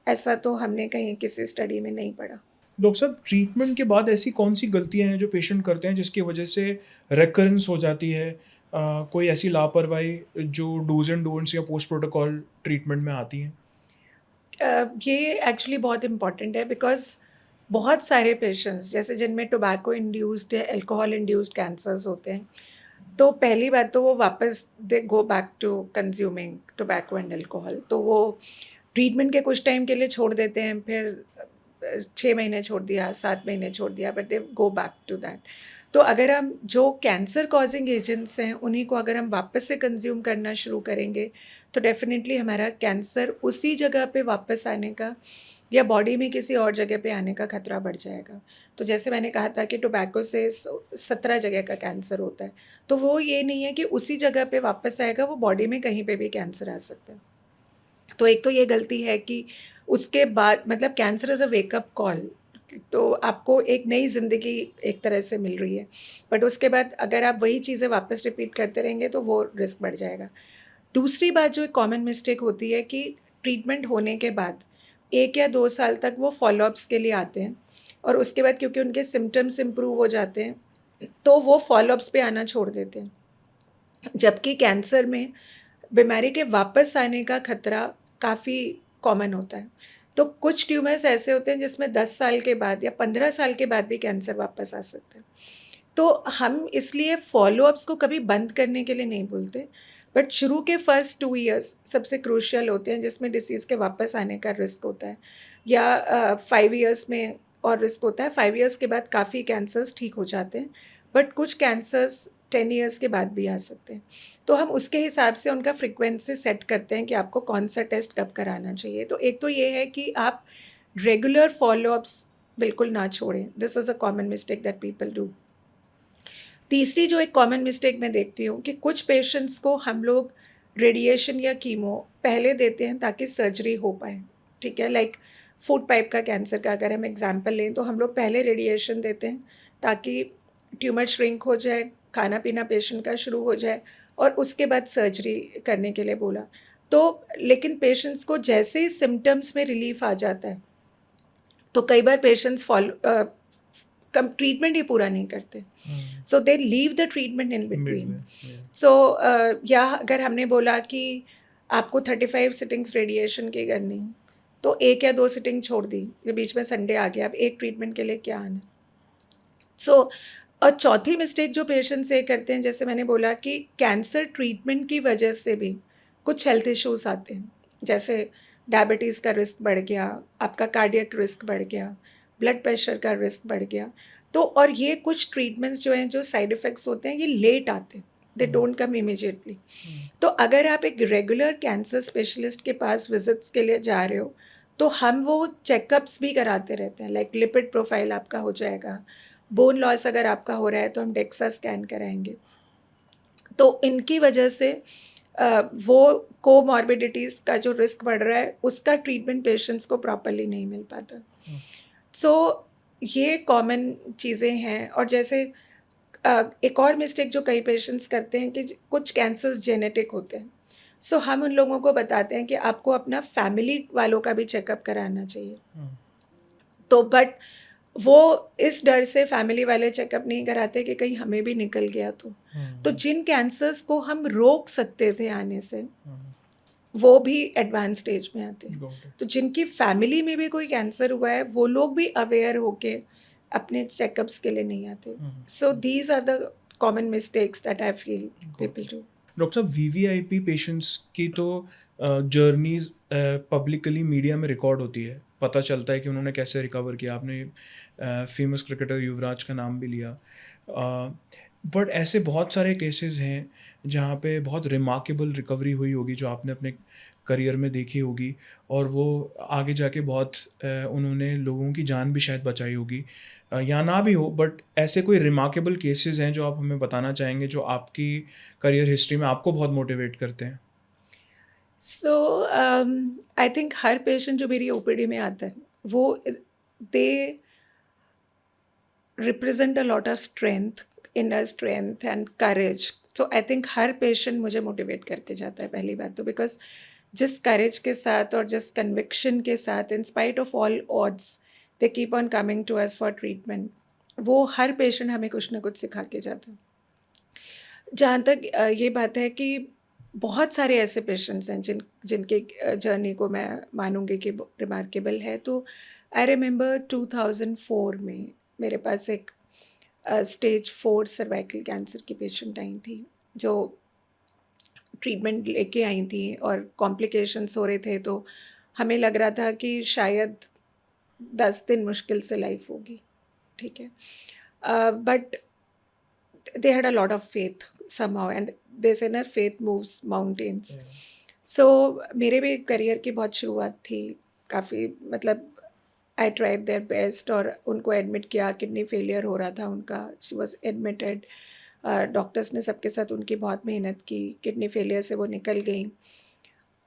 ऐसा तो हमने कहीं किसी स्टडी में नहीं पढ़ा। डॉक्टर साहब, ट्रीटमेंट के बाद ऐसी कौन सी गलतियां हैं जो पेशेंट करते हैं जिसकी वजह से रेकरेंस हो जाती है? कोई ऐसी लापरवाही जो डूज एंड डोंट्स या पोस्ट प्रोटोकॉल ट्रीटमेंट में आती हैं? ये एक्चुअली बहुत इम्पॉर्टेंट है, बिकॉज बहुत सारे पेशेंट्स जैसे जिनमें टोबैको इंड्यूस्ड या अल्कोहल इंड्यूस्ड कैंसर्स होते हैं, तो पहली बात तो वो वापस they go back to consuming tobacco and alcohol. तो वो ट्रीटमेंट के कुछ टाइम के लिए छोड़ देते हैं, फिर 6 महीने छोड़ दिया, 7 महीने छोड़ दिया, but they go back to that. तो अगर हम जो कैंसर कॉजिंग एजेंट्स हैं उन्हीं को अगर हम वापस से कंज्यूम करना शुरू करेंगे तो डेफिनेटली हमारा कैंसर उसी जगह पे वापस आने का या बॉडी में किसी और जगह पे आने का खतरा बढ़ जाएगा। तो जैसे मैंने कहा था कि टोबैको से 17 जगह का कैंसर होता है, तो वो ये नहीं है कि उसी जगह पे वापस आएगा, वो बॉडी में कहीं पे भी कैंसर आ सकता है। तो एक तो ये गलती है कि उसके बाद मतलब cancer is a wake up call, तो आपको एक नई ज़िंदगी एक तरह से मिल रही है, बट उसके बाद अगर आप वही चीज़ें वापस रिपीट करते रहेंगे तो वो रिस्क बढ़ जाएगा। दूसरी बात जो एक कॉमन मिस्टेक होती है कि ट्रीटमेंट होने के बाद 1 या 2 साल तक वो फॉलोअप्स के लिए आते हैं, और उसके बाद क्योंकि उनके सिम्टम्स इम्प्रूव हो जाते हैं तो वो फॉलोअप्स पे आना छोड़ देते हैं। जबकि कैंसर में बीमारी के वापस आने का खतरा काफ़ी कॉमन होता है। तो कुछ ट्यूमर्स ऐसे होते हैं जिसमें 10 साल के बाद या 15 साल के बाद भी कैंसर वापस आ सकता है। तो हम इसलिए फ़ॉलोअप्स को कभी बंद करने के लिए नहीं बोलते, बट शुरू के फर्स्ट 2 ईयर्स सबसे क्रूशियल होते हैं, जिसमें डिसीज़ के वापस आने का रिस्क होता है, या 5 ईयर्स में और रिस्क होता है। 5 ईयर्स के बाद काफ़ी कैंसर्स ठीक हो जाते हैं, बट कुछ कैंसर्स 10 ईयर्स के बाद भी आ सकते हैं। तो हम उसके हिसाब से उनका फ्रीक्वेंसी सेट करते हैं कि आपको कौन सा टेस्ट कब कराना चाहिए। तो एक तो ये है कि आप रेगुलर फॉलोअप्स बिल्कुल ना छोड़ें, this is a common mistake that people do. तीसरी जो एक कॉमन मिस्टेक मैं देखती हूँ कि कुछ पेशेंट्स को हम लोग रेडिएशन या कीमो पहले देते हैं ताकि सर्जरी हो पाए, ठीक है। लाइक फूड पाइप का कैंसर का अगर हम एग्जांपल लें तो हम लोग पहले रेडिएशन देते हैं ताकि ट्यूमर श्रिंक हो जाए, खाना पीना पेशेंट का शुरू हो जाए, और उसके बाद सर्जरी करने के लिए बोला। तो लेकिन पेशेंट्स को जैसे ही सिम्टम्स में रिलीफ आ जाता है तो कई बार पेशेंट्स कम ट्रीटमेंट ही पूरा नहीं करते, so they leave the treatment in between. So या अगर हमने बोला कि आपको 35 सिटिंग्स रेडिएशन की करनी, तो 1 या 2 सिटिंग छोड़ दी, ये बीच में संडे आ गया, अब एक ट्रीटमेंट के लिए क्या आना। सो और चौथी मिस्टेक जो पेशेंट्स ये करते हैं, जैसे मैंने बोला कि कैंसर ट्रीटमेंट की वजह से भी कुछ हेल्थ इश्यूज आते हैं, जैसे डायबिटीज़ का रिस्क बढ़ गया, आपका कार्डियक रिस्क बढ़ गया, ब्लड प्रेशर का रिस्क बढ़ गया। तो और ये कुछ ट्रीटमेंट्स जो हैं, जो साइड इफ़ेक्ट्स होते हैं, ये लेट आते हैं, दे डोंट कम इमीडिएटली। तो अगर आप एक रेगुलर कैंसर स्पेशलिस्ट के पास विजिट्स के लिए जा रहे हो तो हम वो चेकअप्स भी कराते रहते हैं, लाइक लिपिड प्रोफाइल आपका हो जाएगा, बोन लॉस अगर आपका हो रहा है तो हम डेक्सा स्कैन कराएंगे। तो इनकी वजह से वो कोमॉर्बिडिटीज़ का जो रिस्क बढ़ रहा है उसका ट्रीटमेंट पेशेंट्स को प्रॉपरली नहीं मिल पाता। सो ये कॉमन चीज़ें हैं। और जैसे एक और मिस्टेक जो कई पेशेंट्स करते हैं कि कुछ कैंसर्स जेनेटिक होते हैं, सो हम उन लोगों को बताते हैं कि आपको अपना फैमिली वालों का भी चेकअप कराना चाहिए। तो बट वो इस डर से फैमिली वाले चेकअप नहीं कराते कि कहीं हमें भी निकल गया तो जिन कैंसर्स को हम रोक सकते थे आने से वो भी एडवांस स्टेज में आते हैं। तो जिनकी फैमिली में भी कोई कैंसर हुआ है वो लोग भी अवेयर होके अपने चेकअप्स के लिए नहीं आते। So these are the common mistakes that I feel people do. Doctor साहब, वीवीआईपी पेशेंट्स की तो जर्नीज पब्लिकली मीडिया में रिकॉर्ड होती है, पता चलता है कि उन्होंने कैसे रिकवर किया। आपने फेमस क्रिकेटर युवराज का नाम भी लिया, बट ऐसे बहुत सारे केसेस हैं जहाँ पे बहुत रिमार्केबल रिकवरी हुई होगी जो आपने अपने करियर में देखी होगी, और वो आगे जाके बहुत उन्होंने लोगों की जान भी शायद बचाई होगी, या ना भी हो, बट ऐसे कोई रिमार्केबल केसेस हैं जो आप हमें बताना चाहेंगे जो आपकी करियर हिस्ट्री में आपको बहुत मोटिवेट करते हैं? सो आई थिंक हर पेशेंट जो मेरी ओपीडी में आता है वो they represent a lot of strength, inner strength and courage. So I think her patient मुझे मोटिवेट करके जाता है पहली बात तो, बिकॉज जिस करेज के साथ और जिस कन्विक्शन के साथ in spite of all odds they keep on coming to us for treatment, वो हर पेशेंट हमें कुछ ना कुछ सिखा के जाता है। जहाँ तक ये बात है कि बहुत सारे ऐसे पेशेंट्स हैं जिनके जर्नी को मैं मानूंगी कि रिमार्केबल है। तो आई रिमेंबर 2004 में मेरे पास एक स्टेज 4 सर्वाइकल कैंसर की पेशेंट आई थी जो ट्रीटमेंट लेके आई थी और कॉम्प्लिकेशंस हो रहे थे। तो हमें लग रहा था कि शायद 10 दिन मुश्किल से लाइफ होगी, ठीक है। But they had a lot of faith somehow, and they say ना faith moves mountains. So मेरे भी करियर की बहुत शुरुआत थी, काफ़ी मतलब आई ट्राइड देयर बेस्ट और उनको एडमिट किया, किडनी फेलियर हो रहा था उनका, शी वॉज एडमिटेड। डॉक्टर्स ने सबके साथ उनकी बहुत मेहनत की, किडनी फेलियर से वो निकल गई।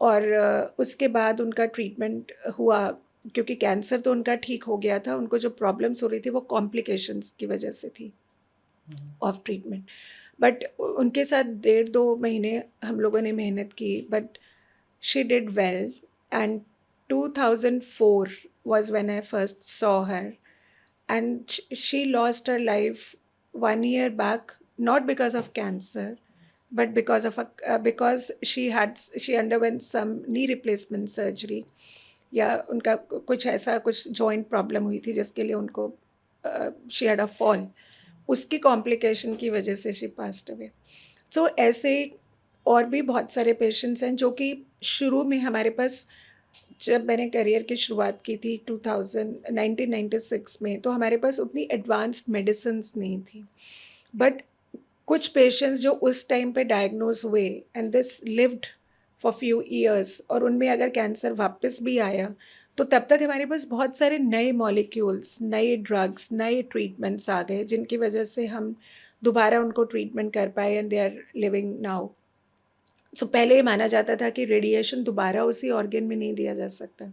और उसके बाद उनका ट्रीटमेंट हुआ, क्योंकि कैंसर तो उनका ठीक हो गया था, उनको जो प्रॉब्लम्स हो रही थी वो कॉम्प्लिकेशंस की वजह से थी ऑफ ट्रीटमेंट। बट उनके साथ 1.5-2 महीने हम लोगों ने मेहनत की, but she did well. And 2004 was when I first saw her, and she lost her life 1 year back, not because of cancer, but because of because she underwent some knee replacement surgery, या उनका कुछ ऐसा कुछ joint problem हुई थी जिसके लिए उनको she had a fall, उसकी कॉम्प्लिकेशन की वजह से शी पास्ट अवे। सो ऐसे और भी बहुत सारे पेशेंट्स हैं जो कि शुरू में हमारे पास, जब मैंने करियर की शुरुआत की थी 1996 में, तो हमारे पास उतनी एडवांस्ड मेडिसिन्स नहीं थी। बट कुछ पेशेंट्स जो उस टाइम पे डायग्नोज हुए and this lived for few years, और उनमें अगर कैंसर वापस भी आया तो तब तक हमारे पास बहुत सारे नए मॉलिक्यूल्स, नए ड्रग्स, नए ट्रीटमेंट्स आ गए जिनकी वजह से हम दोबारा उनको ट्रीटमेंट कर पाए and they are living now. So पहले ये माना जाता था कि रेडिएशन दोबारा उसी ऑर्गन में नहीं दिया जा सकता,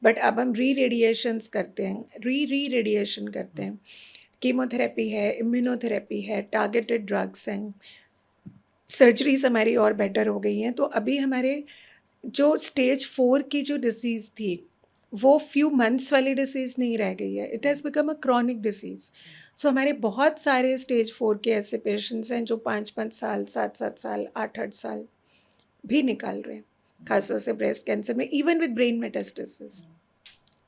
बट अब हम रेडिएशंस करते हैं, रेडिएशन करते हैं। कीमोथेरेपी है, इम्यूनोथेरेपी है, टारगेटेड ड्रग्स हैं, सर्जरीज हमारी और बेटर हो गई हैं। तो अभी हमारे जो स्टेज 4 की जो डिसीज़ थी वो फ्यू मंथ्स वाली डिसीज़ नहीं रह गई है, it has become a chronic disease. So हमारे बहुत सारे स्टेज 4 के ऐसे पेशेंट्स हैं जो 5-5 साल, 7-7 साल, 8-8 साल भी निकाल रहे हैं, खासतौर से ब्रेस्ट कैंसर में, even with brain metastasis.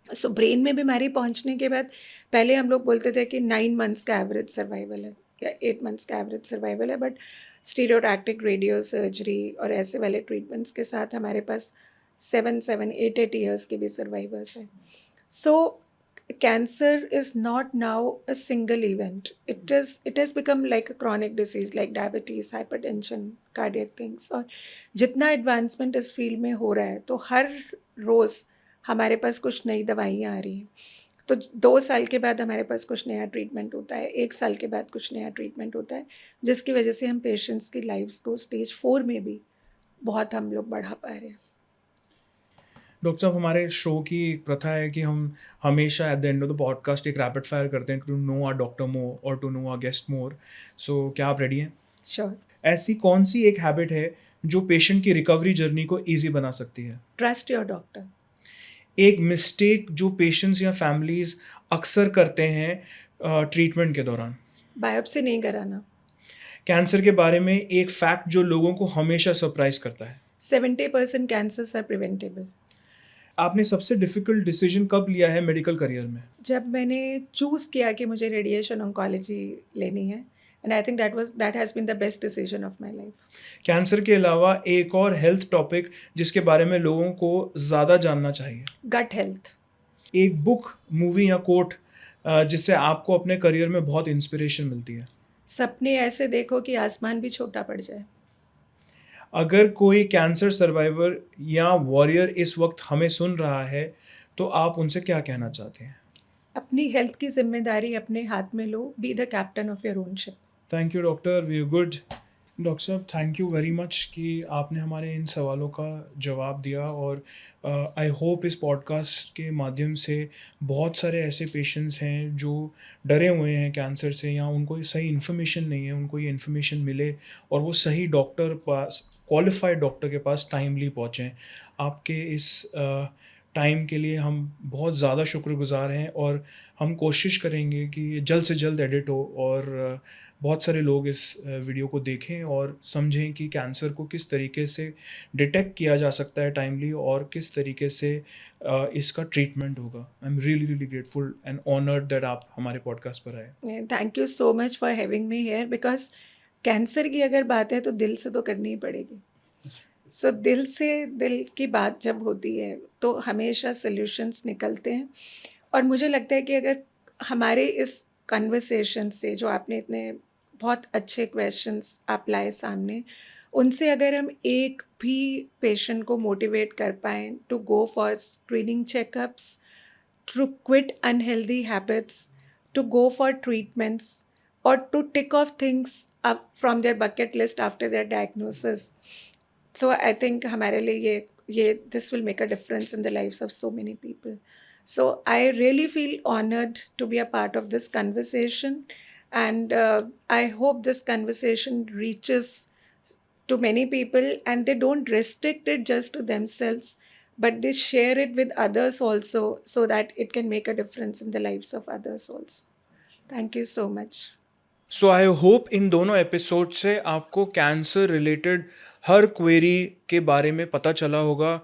So brain में बीमारी पहुंचने के बाद पहले हम लोग बोलते थे कि 9 मंथ्स का एवरेज सर्वाइवल है या 8 मंथ्स का एवरेज सर्वाइवल है, बट स्टीरियोटैक्टिक रेडियो सर्जरी और ऐसे वाले ट्रीटमेंट्स के साथ हमारे पास 7, 8 ईयर्स के भी सर्वाइवर्स हैं। So cancer is not now a single event, it has become like a chronic disease like diabetes, hypertension, cardiac things। और जितना एडवांसमेंट इस फील्ड में हो रहा है तो हर रोज़ हमारे पास कुछ नई दवाइयाँ आ रही हैं, तो 2 साल के बाद हमारे पास कुछ नया ट्रीटमेंट होता है, 1 साल के बाद कुछ नया ट्रीटमेंट होता है, जिसकी वजह से हम पेशेंट्स की लाइफ्स को स्टेज 4 में भी बहुत हम लोग बढ़ा पा रहे हैं। डॉक्टर साहब, हमारे शो की एक प्रथा है कि हम हमेशा at the end of the podcast एक रैपिड फायर करते हैं टू नो आवर डॉक्टर मोर और टू आवर गेस्ट मोर। सो क्या आप रेडी हैं? श्योर। ऐसी कौन सी एक हैबिट है जो पेशेंट की रिकवरी जर्नी को ईजी बना सकती है? Trust your doctor. एक मिस्टेक जो पेशेंट्स या फैमिलीज अक्सर करते हैं ट्रीटमेंट के दौरान? बायोप्सी नहीं कराना। कैंसर के बारे में एक फैक्ट जो लोगों को हमेशा सरप्राइज करता है? 70% कैंसर्स आर प्रिवेंटेबल। आपने सबसे डिफिकल्ट डिसीजन कब लिया है मेडिकल करियर में? जब मैंने चूज़ किया कि मुझे रेडिएशन ऑन्कोलॉजी लेनी है, and I think that has been the best decision of my life. Cancer के अलावा एक और हेल्थ टॉपिक जिसके बारे में लोगों को ज़्यादा जानना चाहिए? Gut health. एक बुक, मूवी या कोट जिससे आपको अपने करियर में बहुत इंस्पिरेशन मिलती है? सपने ऐसे देखो कि आसमान भी छोटा पड़ जाए। अगर कोई कैंसर सर्वाइवर या वॉरियर इस वक्त हमें सुन रहा है तो आप उनसे क्या कहना चाहते हैं? अपनी हेल्थ की जिम्मेदारी अपने हाथ में लो। Be the captain of your own ship. Thank you doctor, we good. Doctor साहब, थैंक यू वेरी मच कि आपने हमारे इन सवालों का जवाब दिया और आई होप इस पॉडकास्ट के माध्यम से बहुत सारे ऐसे पेशेंट्स हैं जो डरे हुए हैं कैंसर से या उनको सही इन्फॉर्मेशन नहीं है, उनको ये इन्फॉर्मेशन मिले और वो सही डॉक्टर पास, क्वालिफाइड डॉक्टर के पास टाइमली पहुँचें। आपके इस टाइम के लिए हम बहुत ज़्यादा शुक्रगुज़ार हैं और हम कोशिश करेंगे कि ये जल्द से जल्द एडिट हो और बहुत सारे लोग इस वीडियो को देखें और समझें कि कैंसर को किस तरीके से डिटेक्ट किया जा सकता है टाइमली और किस तरीके से इसका ट्रीटमेंट होगा। I am really really grateful and honoured that आप हमारे पॉडकास्ट पर आए। Thank you so much for having me here, because cancer की अगर बात है तो दिल से तो करनी ही पड़ेगी। सो दिल से दिल की बात जब होती है तो हमेशा सॉल्यूशंस निकलते हैं। और मुझे लगता है कि अगर हमारे इस कन्वर्सेशन से जो आपने इतने बहुत अच्छे क्वेश्चंस आप लाए सामने, उनसे अगर हम एक भी पेशेंट को मोटिवेट कर पाएँ to go for screening checkups, to quit unhealthy habits, to go for treatments, or to tick off things up from their bucket list after their diagnosis. So I think हमारे लिए ये this will make a difference in the lives of so many people. So I really feel honored to be a part of this conversation, and I hope this conversation reaches to many people and they don't restrict it just to themselves, but they share it with others also so that it can make a difference in the lives of others also. Thank you so much. So I hope इन दोनों episode से आपको cancer related हर query के बारे में पता चला होगा।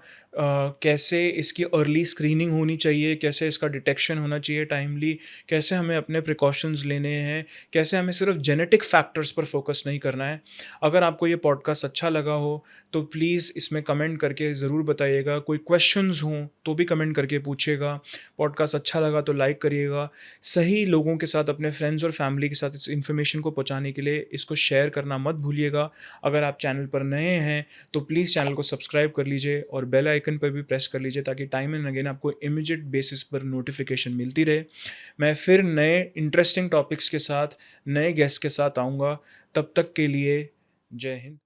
कैसे इसकी अर्ली स्क्रीनिंग होनी चाहिए, कैसे इसका डिटेक्शन होना चाहिए टाइमली, कैसे हमें अपने प्रिकॉशंस लेने हैं, कैसे हमें सिर्फ जेनेटिक फैक्टर्स पर फोकस नहीं करना है। अगर आपको ये पॉडकास्ट अच्छा लगा हो तो प्लीज़ इसमें कमेंट करके ज़रूर बताइएगा। कोई क्वेश्चंस हों तो भी कमेंट करके पूछिएगा। पॉडकास्ट अच्छा लगा तो लाइक करिएगा। सही लोगों के साथ, अपने फ्रेंड्स और फैमिली के साथ इस इन्फॉर्मेशन को पहुंचाने के लिए इसको शेयर करना मत भूलिएगा। अगर आप चैनल पर नए हैं तो प्लीज़ चैनल को सब्सक्राइब कर लीजिए और बेल आइकन पर भी प्रेस कर लीजिए ताकि टाइम एंड अगेन आपको इमीडिएट बेसिस पर नोटिफिकेशन मिलती रहे। मैं फिर नए इंटरेस्टिंग टॉपिक्स के साथ, नए गेस्ट के साथ आऊँगा। तब तक के लिए जय हिंद।